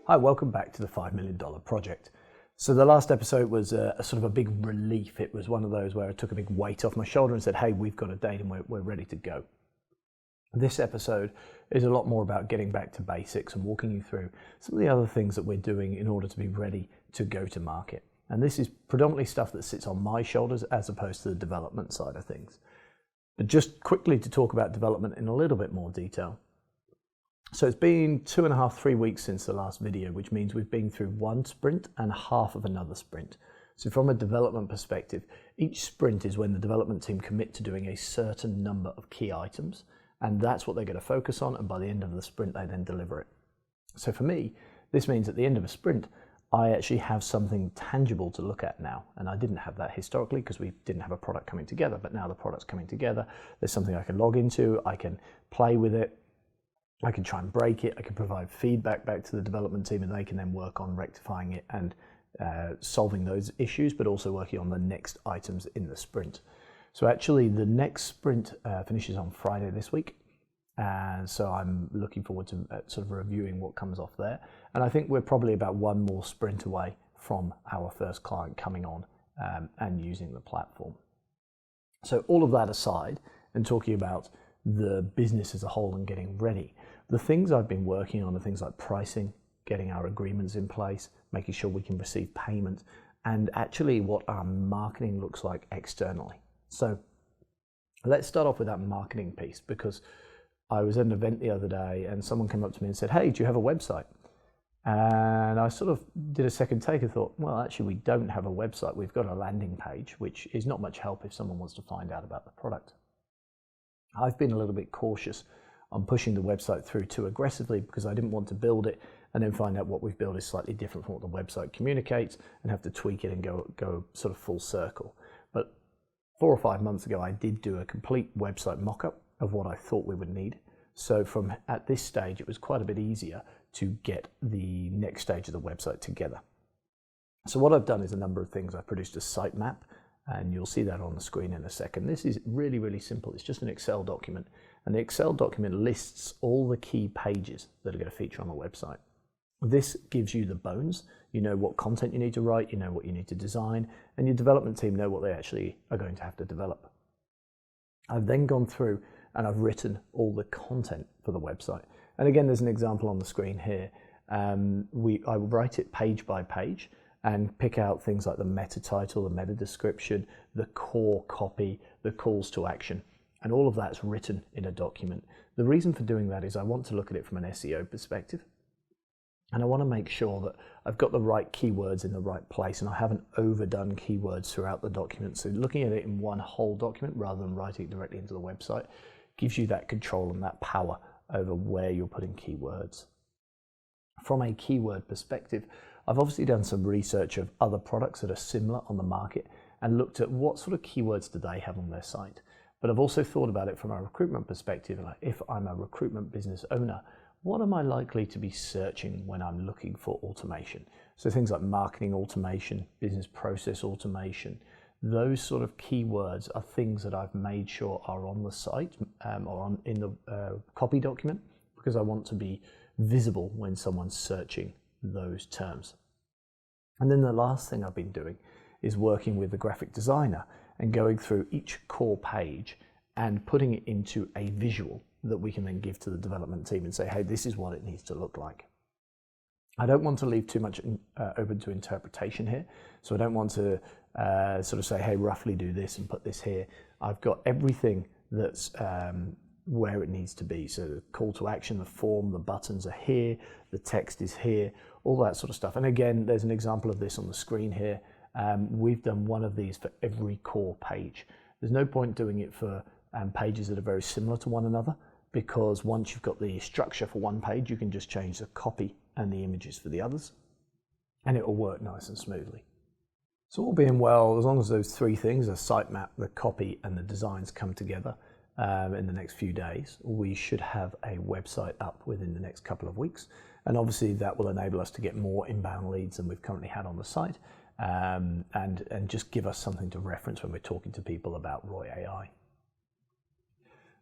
Hi, welcome back to the $5 Million Project. So the last episode was a sort of a big relief. It was one of those where I took a big weight off my shoulder and said, hey, we've got a date and we're ready to go. This episode is a lot more about getting back to basics and walking you through some of the other things that we're doing in order to be ready to go to market. And this is predominantly stuff that sits on my shoulders as opposed to the development side of things. But just quickly to talk about development in a little bit more detail. So it's been 2.5, 3 weeks since the last video, which means we've been through one sprint and half of another sprint. So from a development perspective, each sprint is when the development team commit to doing a certain number of key items, and that's what they're going to focus on, and by the end of the sprint, they then deliver it. So for me, this means at the end of a sprint, I actually have something tangible to look at now, and I didn't have that historically because we didn't have a product coming together, but now the product's coming together. There's something I can log into, I can play with it, I can try and break it, I can provide feedback back to the development team, and they can then work on rectifying it and solving those issues, but also working on the next items in the sprint. So actually the next sprint finishes on Friday this week, and so I'm looking forward to sort of reviewing what comes off there. And I think we're probably about one more sprint away from our first client coming on and using the platform. So all of that aside, and talking about the business as a whole and getting ready, the things I've been working on are things like pricing, getting our agreements in place, making sure we can receive payment, and actually what our marketing looks like externally. So let's start off with that marketing piece, because I was at an event the other day and someone came up to me and said, hey, do you have a website? And I sort of did a second take and thought, well, actually we don't have a website. We've got a landing page, which is not much help if someone wants to find out about the product. I've been a little bit cautious on pushing the website through too aggressively because I didn't want to build it and then find out what we've built is slightly different from what the website communicates and have to tweak it and go sort of full circle. But 4 or 5 months ago, I did do a complete website mock-up of what I thought we would need. So from at this stage, it was quite a bit easier to get the next stage of the website together. So what I've done is a number of things. I've produced a sitemap, and you'll see that on the screen in a second. This is really, really simple. It's just an Excel document, and the Excel document lists all the key pages that are going to feature on the website. This gives you the bones. You know what content you need to write, you know what you need to design, and your development team know what they actually are going to have to develop. I've then gone through and I've written all the content for the website. And again, there's an example on the screen here. I write it page by page and pick out things like the meta title, the meta description, the core copy, the calls to action, and all of that's written in a document. The reason for doing that is I want to look at it from an SEO perspective, and I want to make sure that I've got the right keywords in the right place and I haven't overdone keywords throughout the document. So looking at it in one whole document rather than writing it directly into the website gives you that control and that power over where you're putting keywords. From a keyword perspective, I've obviously done some research of other products that are similar on the market and looked at what sort of keywords do they have on their site. But I've also thought about it from a recruitment perspective. Like if I'm a recruitment business owner, what am I likely to be searching when I'm looking for automation? So things like marketing automation, business process automation, those sort of keywords are things that I've made sure are on the site or in the copy document, because I want to be visible when someone's searching those terms. And then the last thing I've been doing is working with the graphic designer and going through each core page and putting it into a visual that we can then give to the development team and say, hey, this is what it needs to look like. I don't want to leave too much open to interpretation here. So I don't want to sort of say, hey, roughly do this and put this here. I've got everything that's where it needs to be. So the call to action, the form, the buttons are here, the text is here, all that sort of stuff. And again, there's an example of this on the screen here. We've done one of these for every core page. There's no point doing it for pages that are very similar to one another, because once you've got the structure for one page, you can just change the copy and the images for the others, and it will work nice and smoothly. So all being well, as long as those three things, the sitemap, the copy, and the designs come together in the next few days, we should have a website up within the next couple of weeks. And obviously that will enable us to get more inbound leads than we've currently had on the site, and just give us something to reference when we're talking to people about Roy AI.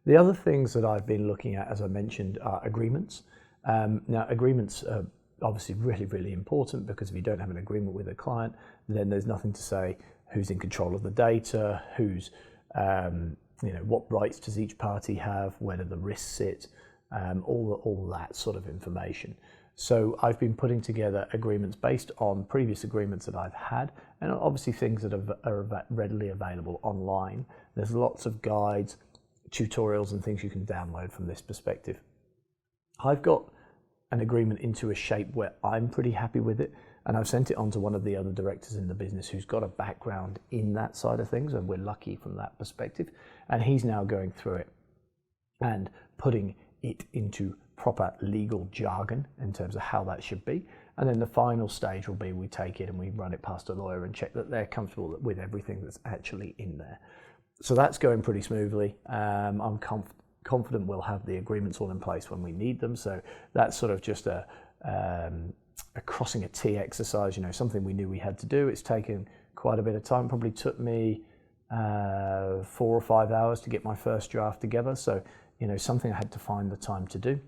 The other things that I've been looking at, as I mentioned, are agreements. Now, agreements are obviously really, really important, because if you don't have an agreement with a client, then there's nothing to say who's in control of the data, who's, what rights does each party have, where do the risks sit, all that sort of information. So I've been putting together agreements based on previous agreements that I've had, and obviously things that are readily available online. There's lots of guides, tutorials and things you can download from this perspective. I've got an agreement into a shape where I'm pretty happy with it, and I've sent it on to one of the other directors in the business who's got a background in that side of things, and we're lucky from that perspective. And he's now going through it and putting it into proper legal jargon in terms of how that should be. And then the final stage will be we take it and we run it past a lawyer and check that they're comfortable with everything that's actually in there. So that's going pretty smoothly. I'm confident we'll have the agreements all in place when we need them. So that's sort of just a crossing a T exercise, something we knew we had to do. It's taken quite a bit of time. Probably took me 4 or 5 hours to get my first draft together. So, something I had to find the time to do,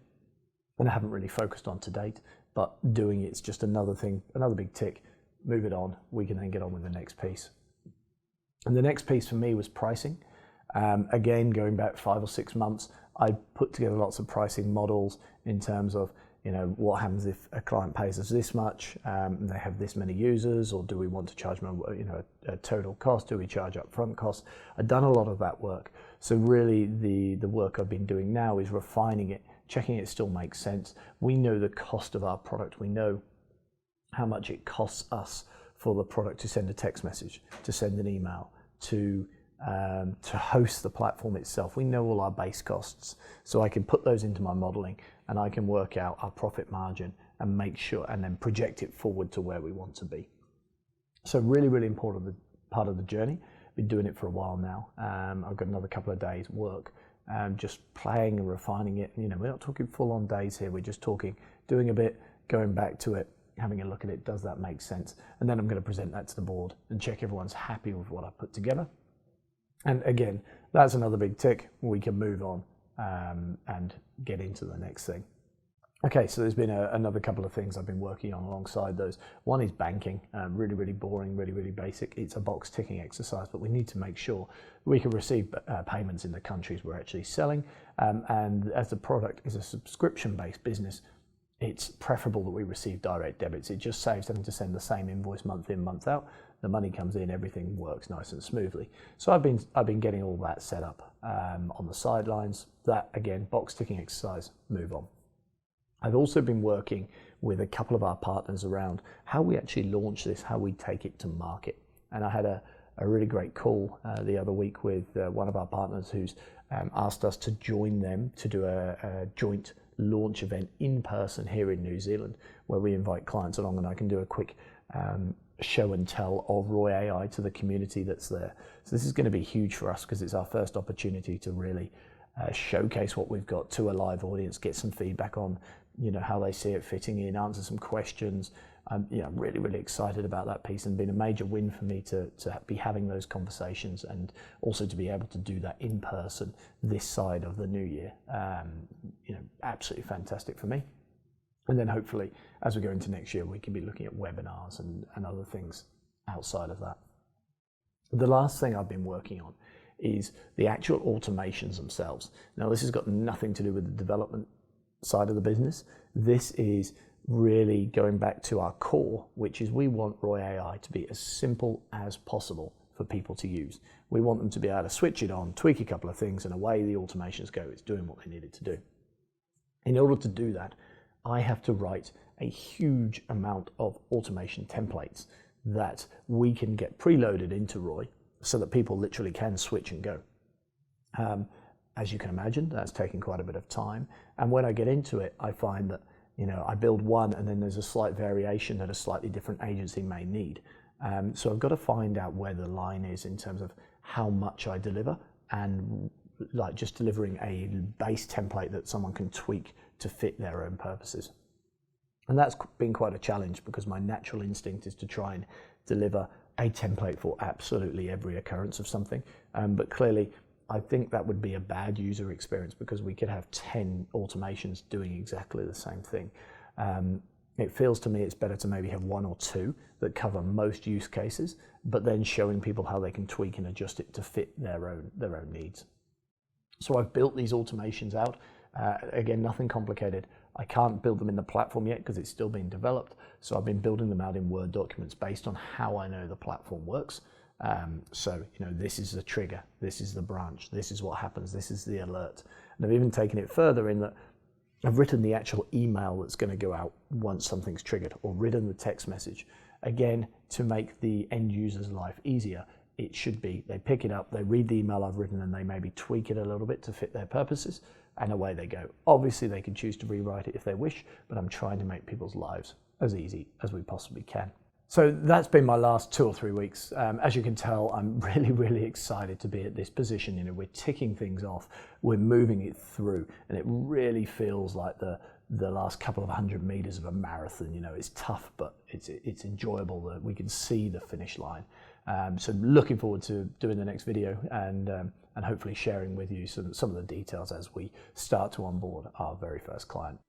and I haven't really focused on to date, but doing it's just another thing, another big tick, move it on. We can then get on with the next piece. And the next piece for me was pricing. Again, going back 5 or 6 months, I put together lots of pricing models in terms of, what happens if a client pays us this much, and they have this many users, or do we want to charge them, a total cost? Do we charge upfront costs? I've done a lot of that work. So really the work I've been doing now is refining it, checking it still makes sense. We know the cost of our product. We know how much it costs us for the product to send a text message, to send an email, to host the platform itself. We know all our base costs, so I can put those into my modeling and I can work out our profit margin and make sure, and then project it forward to where we want to be. So really, really important part of the journey. Been doing it for a while now. I've got another couple of days work, just playing and refining it. We're not talking full on days here. We're just talking, doing a bit, going back to it, having a look at it. Does that make sense? And then I'm going to present that to the board and check everyone's happy with what I put together. And again, that's another big tick. We can move on and get into the next thing. Okay, so there's been another couple of things I've been working on alongside those. One is banking, really, really boring, really, really basic. It's a box ticking exercise, but we need to make sure we can receive payments in the countries we're actually selling. And as the product is a subscription-based business, it's preferable that we receive direct debits. It just saves having to send the same invoice month in, month out. The money comes in, everything works nice and smoothly. So I've been getting all that set up on the sidelines. That again, box ticking exercise, move on. I've also been working with a couple of our partners around how we actually launch this, how we take it to market. And I had a really great call the other week with one of our partners who's asked us to join them to do a joint launch event in person here in New Zealand, where we invite clients along and I can do a quick show and tell of Roy AI to the community that's there. So this is going to be huge for us because it's our first opportunity to really showcase what we've got to a live audience, get some feedback on how they see it fitting in, answer some questions. I'm really, really excited about that piece, and been a major win for me to be having those conversations, and also to be able to do that in person this side of the new year. Absolutely fantastic for me. And then hopefully, as we go into next year, we can be looking at webinars and other things outside of that. The last thing I've been working on is the actual automations themselves. Now, this has got nothing to do with the development side of the business. This is really going back to our core, which is we want Roy AI to be as simple as possible for people to use. We want them to be able to switch it on, tweak a couple of things, and away the automations go. It's doing what they need it to do. In order to do that, I have to write a huge amount of automation templates that we can get preloaded into Roy so that people literally can switch and go. As you can imagine, that's taking quite a bit of time. And when I get into it, I find that I build one and then there's a slight variation that a slightly different agency may need. So I've got to find out where the line is in terms of how much I deliver, and like just delivering a base template that someone can tweak to fit their own purposes. And that's been quite a challenge because my natural instinct is to try and deliver a template for absolutely every occurrence of something. But clearly, I think that would be a bad user experience because we could have 10 automations doing exactly the same thing. It feels to me it's better to maybe have one or two that cover most use cases, but then showing people how they can tweak and adjust it to fit their own needs. So I've built these automations out. Again, nothing complicated. I can't build them in the platform yet because it's still being developed. So I've been building them out in Word documents based on how I know the platform works. So, this is the trigger, this is the branch, this is what happens, this is the alert. And I've even taken it further in that I've written the actual email that's going to go out once something's triggered, or written the text message. Again, to make the end user's life easier, it should be they pick it up, they read the email I've written, and they maybe tweak it a little bit to fit their purposes, and away they go. Obviously, they can choose to rewrite it if they wish, but I'm trying to make people's lives as easy as we possibly can. So that's been my last 2 or 3 weeks. As you can tell, I'm really, really excited to be at this position. We're ticking things off, we're moving it through, and it really feels like the last couple of 100 meters of a marathon. It's tough, but it's enjoyable that we can see the finish line. So looking forward to doing the next video and hopefully sharing with you some of the details as we start to onboard our very first client.